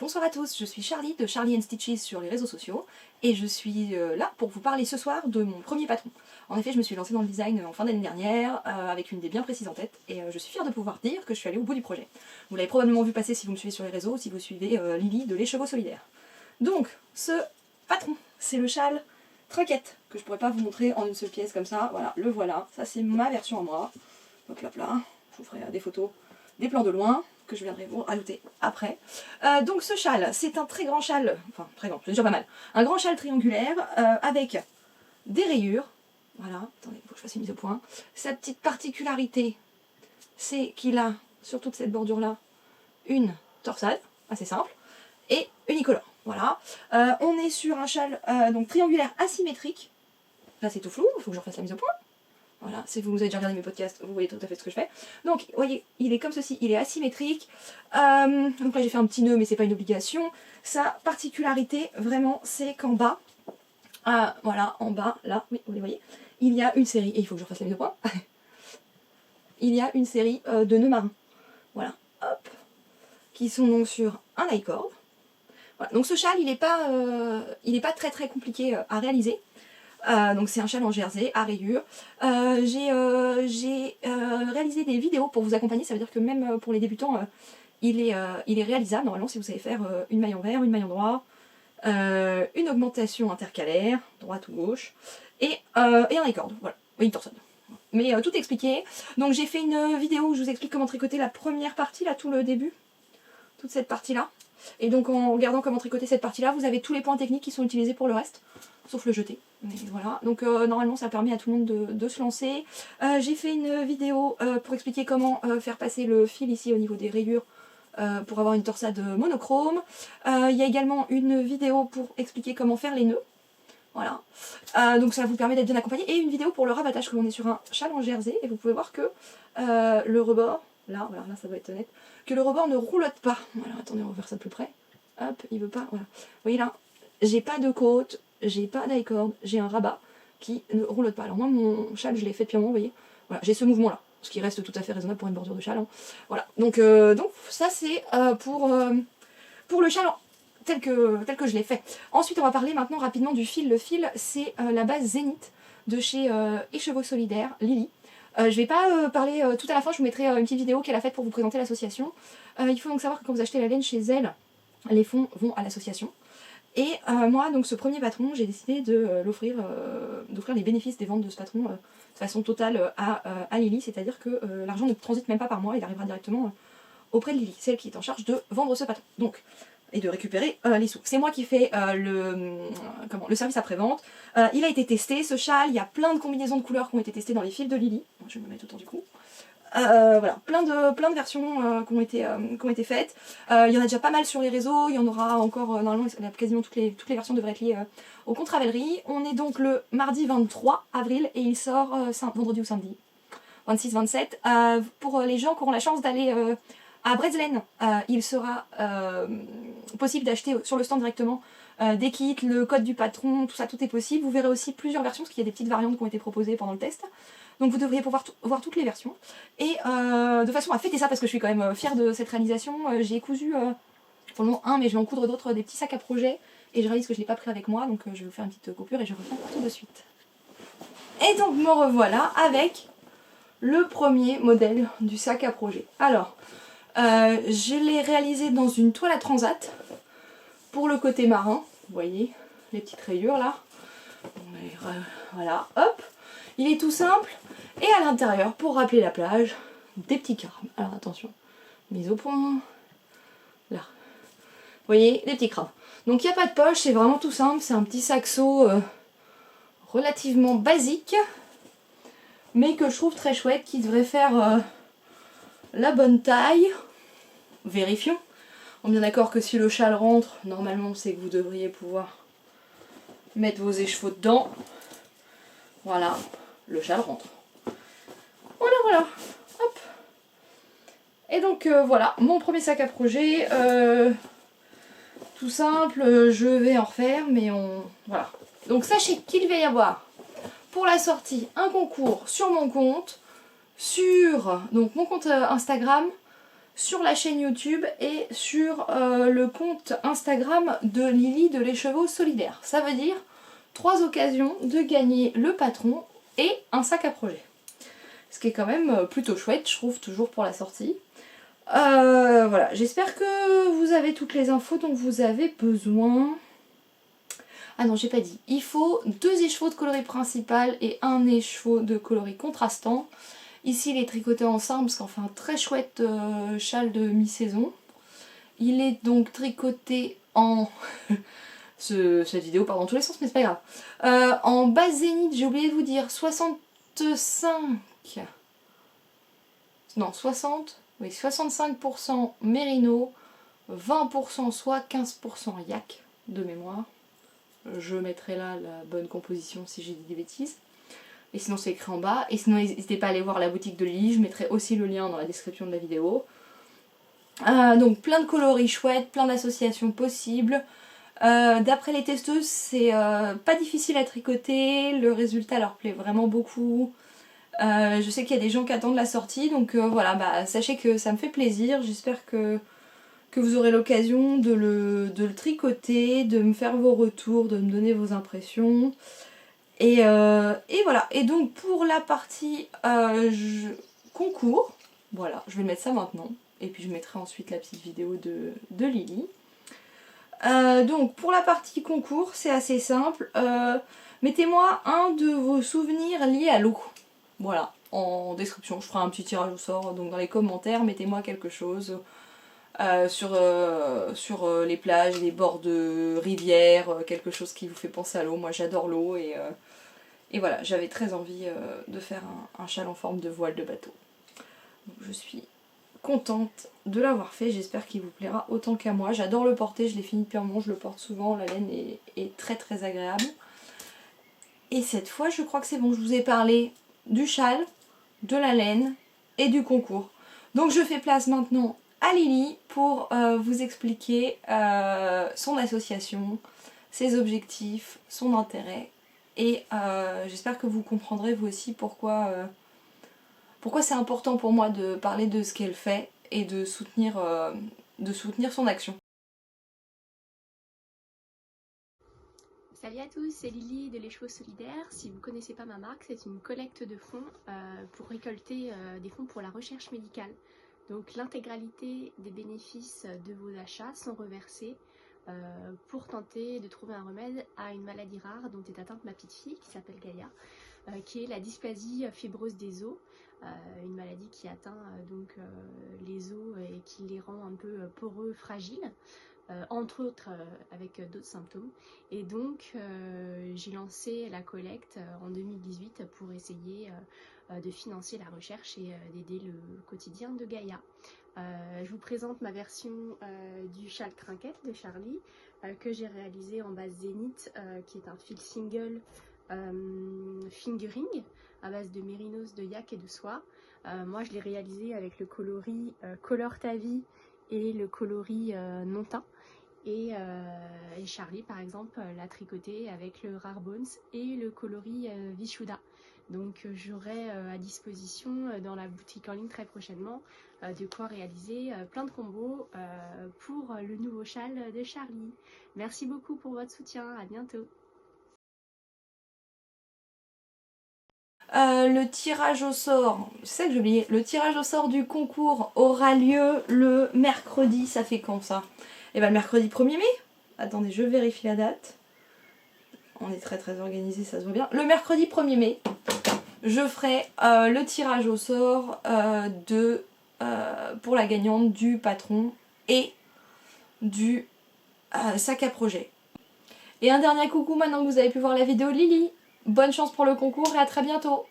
Bonsoir à tous, je suis Charlie de Charlie and Stitches sur les réseaux sociaux et je suis là pour vous parler ce soir de mon premier patron. En effet, je me suis lancée dans le design en fin d'année dernière avec une idée bien précise en tête et je suis fière de pouvoir dire que je suis allée au bout du projet. Vous l'avez probablement vu passer si vous me suivez sur les réseaux, si vous suivez Lily de Les Chevaux Solidaires. Donc, ce patron, c'est le châle Trinquette que je pourrais pas vous montrer en une seule pièce comme ça. Voilà, le voilà. Ça, c'est ma version à moi. Donc là, je vous ferai des photos, des plans de loin que je viendrai vous rajouter après. Donc ce châle, c'est un très grand châle, enfin très grand, c'est déjà pas mal, un grand châle triangulaire avec des rayures. Voilà, attendez, il faut que je fasse une mise au point. Sa petite particularité, c'est qu'il a, sur toute cette bordure-là, une torsade, assez simple, et unicolore. Voilà, on est sur un châle donc triangulaire asymétrique. Là c'est tout flou, il faut que je refasse la mise au point. Voilà, si vous avez déjà regardé mes podcasts, vous voyez tout à fait ce que je fais. Donc, vous voyez, il est comme ceci, il est asymétrique. Donc là, j'ai fait un petit nœud, mais c'est pas une obligation. Sa particularité, vraiment, c'est qu'en bas, voilà, en bas, là, oui, vous les voyez, il y a une série, et il faut que je refasse la mise au point, il y a une série de nœuds marins. Voilà, hop, qui sont donc sur un high-cord. Voilà, donc ce châle, il n'est pas très très compliqué à réaliser. Donc c'est un châle en jersey à rayures. J'ai réalisé des vidéos pour vous accompagner, ça veut dire que même pour les débutants, il est réalisable normalement si vous savez faire une maille envers, une maille endroit, une augmentation intercalaire, droite ou gauche, et un high-cord, voilà, et une torsade. Mais tout expliqué. Donc j'ai fait une vidéo où je vous explique comment tricoter la première partie, là, tout le début, toute cette partie-là. Et donc en regardant comment tricoter cette partie-là, vous avez tous les points techniques qui sont utilisés pour le reste, sauf le jeter. Mais voilà, donc normalement ça permet à tout le monde de se lancer. J'ai fait une vidéo pour expliquer comment faire passer le fil ici au niveau des rayures pour avoir une torsade monochrome. Il y a également une vidéo pour expliquer comment faire les nœuds. Voilà, donc ça vous permet d'être bien accompagné. Et une vidéo pour le rabattage, comme on est sur un châle en jersey. Et vous pouvez voir que le rebord, là, voilà, là ça doit être net, que le rebord ne roulotte pas. Voilà, attendez, on va faire ça de plus près. Hop, il veut pas, voilà. Vous voyez là, j'ai pas de côte, j'ai pas d'high-cord, j'ai un rabat qui ne roulotte pas. Alors moi, mon châle, je l'ai fait depuis un moment, vous voyez. Voilà, j'ai ce mouvement-là, ce qui reste tout à fait raisonnable pour une bordure de châle. Hein. Voilà, donc ça c'est pour le châle tel que je l'ai fait. Ensuite, on va parler maintenant rapidement du fil. Le fil, c'est la base Zénith de chez Les Chevaux Solidaires, Lily. Je vais pas parler tout à la fin, je vous mettrai une petite vidéo qu'elle a faite pour vous présenter l'association. Il faut donc savoir que quand vous achetez la laine chez elle, les fonds vont à l'association. Et moi, donc ce premier patron, j'ai décidé de d'offrir les bénéfices des ventes de ce patron de façon totale à Lily, c'est-à-dire que l'argent ne transite même pas par moi, il arrivera directement auprès de Lily, celle qui est en charge de vendre ce patron. Donc, et de récupérer les sous. C'est moi qui fais le service après-vente. Il a été testé, ce châle, il y a plein de combinaisons de couleurs qui ont été testées dans les fils de Lily. Je vais me mettre autour du cou. Voilà, plein de versions qui ont été faites. Il y en a déjà pas mal sur les réseaux, il y en aura encore, normalement quasiment toutes les versions devraient être liées au Contravellerie. On est donc le mardi 23 avril et il sort vendredi ou samedi, 26-27. Pour les gens qui auront la chance d'aller à Breslen, il sera possible d'acheter sur le stand directement des kits, le code du patron, tout ça, tout est possible. Vous verrez aussi plusieurs versions, parce qu'il y a des petites variantes qui ont été proposées pendant le test. Donc vous devriez pouvoir voir toutes les versions. Et de façon à fêter ça, parce que je suis quand même fière de cette réalisation, j'ai cousu, pour le moment un, mais je vais en coudre d'autres, des petits sacs à projet. Et je réalise que je ne l'ai pas pris avec moi, donc je vais vous faire une petite coupure et je reviens tout de suite. Et donc me revoilà avec le premier modèle du sac à projet. Alors, je l'ai réalisé dans une toile à transat pour le côté marin. Vous voyez les petites rayures là. Voilà, hop. Il est tout simple. Et à l'intérieur, pour rappeler la plage, des petits crabes. Alors attention, mise au point. Là. Vous voyez, des petits crabes. Donc il n'y a pas de poche, c'est vraiment tout simple. C'est un petit saxo relativement basique, mais que je trouve très chouette, qui devrait faire la bonne taille. Vérifions. On est bien d'accord que si le châle rentre, normalement c'est que vous devriez pouvoir mettre vos écheveaux dedans. Voilà, le châle rentre. Voilà, hop. Et donc voilà, mon premier sac à projet, tout simple, je vais en refaire, mais voilà. Donc sachez qu'il va y avoir pour la sortie un concours sur mon compte, sur donc mon compte Instagram, sur la chaîne YouTube et sur le compte Instagram de Lily de l'écheveau solidaire. Ça veut dire 3 occasions de gagner le patron et un sac à projet. Ce qui est quand même plutôt chouette, je trouve, toujours pour la sortie. Voilà, j'espère que vous avez toutes les infos dont vous avez besoin. Ah non, j'ai pas dit. Il faut 2 écheveaux de coloris principal et un écheveau de coloris contrastant. Ici, il est tricoté ensemble parce qu'on fait un très chouette châle de mi-saison. Il est donc tricoté en... cette vidéo part dans tous les sens, mais c'est pas grave. En base zénith, j'ai oublié de vous dire, 65... Non, 60... Oui, 65% mérino, 20% soit 15% yak, de mémoire. Je mettrai là la bonne composition si j'ai dit des bêtises. Et sinon c'est écrit en bas. Et sinon n'hésitez pas à aller voir la boutique de Lily, je mettrai aussi le lien dans la description de la vidéo. Donc plein de coloris chouettes, plein d'associations possibles. D'après les testeuses, c'est pas difficile à tricoter, le résultat leur plaît vraiment beaucoup. Je sais qu'il y a des gens qui attendent la sortie, donc voilà, bah, sachez que ça me fait plaisir, j'espère que vous aurez l'occasion de le tricoter, de me faire vos retours, de me donner vos impressions. Et voilà, et donc pour la partie concours, voilà, je vais mettre ça maintenant, et puis je mettrai ensuite la petite vidéo de Lily. Donc pour la partie concours, c'est assez simple, mettez-moi un de vos souvenirs liés à l'eau. Voilà, en description, je ferai un petit tirage au sort, donc dans les commentaires, mettez-moi quelque chose sur les plages, les bords de rivières, quelque chose qui vous fait penser à l'eau. Moi j'adore l'eau et voilà, j'avais très envie de faire un châle en forme de voile de bateau. Donc je suis contente de l'avoir fait, j'espère qu'il vous plaira autant qu'à moi. J'adore le porter, je l'ai fini depuis un moment, je le porte souvent, la laine est très très agréable. Et cette fois je crois que c'est bon, je vous ai parlé du châle, de la laine et du concours. Donc je fais place maintenant à Lily pour vous expliquer son association, ses objectifs, son intérêt. Et j'espère que vous comprendrez vous aussi pourquoi c'est important pour moi de parler de ce qu'elle fait et de soutenir son action. Salut à tous, c'est Lily de l'écheveau solidaire. Si vous ne connaissez pas ma marque, c'est une collecte de fonds pour récolter des fonds pour la recherche médicale. Donc l'intégralité des bénéfices de vos achats sont reversés pour tenter de trouver un remède à une maladie rare dont est atteinte ma petite fille qui s'appelle Gaïa, qui est la dysplasie fibreuse des os, une maladie qui atteint les os et qui les rend un peu poreux, fragiles. Entre autres avec d'autres symptômes. Et donc j'ai lancé la collecte en 2018 pour essayer de financer la recherche et d'aider le quotidien de Gaïa. Je vous présente ma version du châle trinquette de Charlie que j'ai réalisé en base zénith, qui est un fil single fingering à base de mérinos, de yak et de soie. Moi je l'ai réalisé avec le coloris Color Ta Vie et le coloris non teint. Et Charlie par exemple l'a tricoté avec le Rare Bones et le coloris Vishuddha. Donc j'aurai à disposition dans la boutique en ligne très prochainement de quoi réaliser plein de combos pour le nouveau châle de Charlie. Merci beaucoup pour votre soutien, à bientôt. Le tirage au sort, c'est ça que j'ai oublié, le tirage au sort du concours aura lieu le mercredi, ça fait quand ça? Et bien le mercredi 1er mai. Attendez, je vérifie la date. On est très très organisé, ça se voit bien. Le mercredi 1er mai, je ferai le tirage au sort pour la gagnante du patron et du sac à projet. Et un dernier coucou maintenant que vous avez pu voir la vidéo de Lily. Bonne chance pour le concours et à très bientôt.